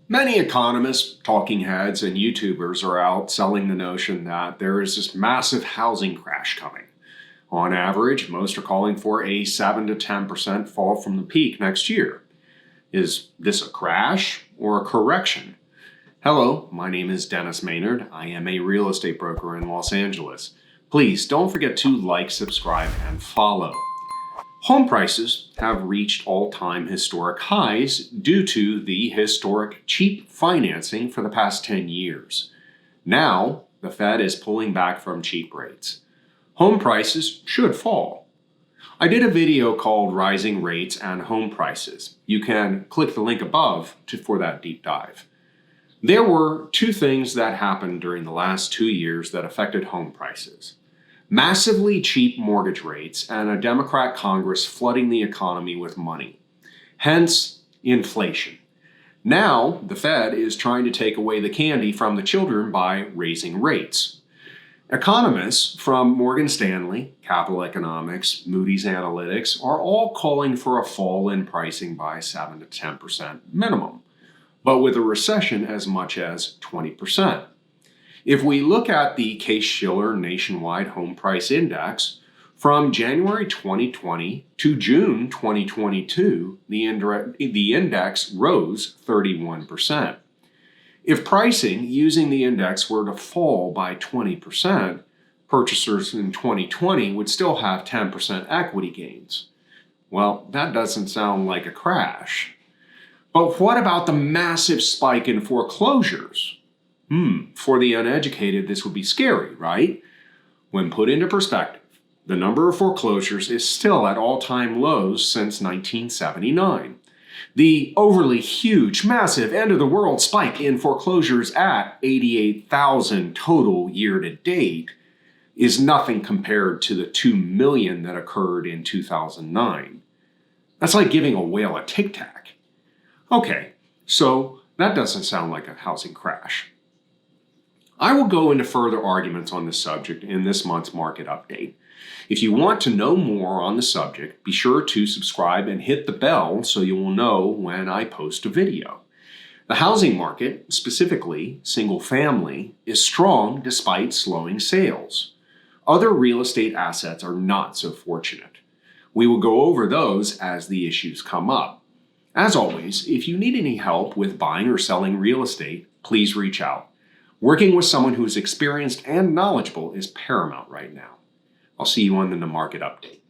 Many economists, talking heads, and YouTubers are out selling the notion that there is this massive housing crash coming. On average, most are calling for a 7 to 10% fall from the peak next year. Is this a crash or a correction? Hello, my name is Dennis Maynard. I am a real estate broker in Los Angeles. Please don't forget to like, subscribe, and follow. Home prices have reached all-time historic highs due to the historic cheap financing for the past 10 years. Now, the Fed is pulling back from cheap rates. Home prices should fall. I did a video called Rising Rates and Home Prices. You can click the link above for that deep dive. There were two things that happened during the last 2 years that affected home prices. Massively cheap mortgage rates and a Democrat Congress flooding the economy with money. Hence, inflation. Now, the Fed is trying to take away the candy from the children by raising rates. Economists from Morgan Stanley, Capital Economics, Moody's Analytics are all calling for a fall in pricing by 7 to 10% minimum, but with a recession as much as 20%. If we look at the case-shiller nationwide home price index, from January 2020 to June 2022, the index rose 31%. If pricing using the index were to fall by 20%, purchasers in 2020 would still have 10% equity gains. Well, that doesn't sound like a crash. But what about the massive spike in foreclosures? For the uneducated, this would be scary, right? When put into perspective, the number of foreclosures is still at all-time lows since 1979. The overly huge, massive, end-of-the-world spike in foreclosures at 88,000 total year-to-date is nothing compared to the 2 million that occurred in 2009. That's like giving a whale a Tic Tac. Okay, so that doesn't sound like a housing crash. I will go into further arguments on this subject in this month's market update. If you want to know more on the subject, be sure to subscribe and hit the bell so you will know when I post a video. The housing market, specifically single family, is strong despite slowing sales. Other real estate assets are not so fortunate. We will go over those as the issues come up. As always, if you need any help with buying or selling real estate, please reach out. Working with someone who is experienced and knowledgeable is paramount right now. I'll see you on the market update.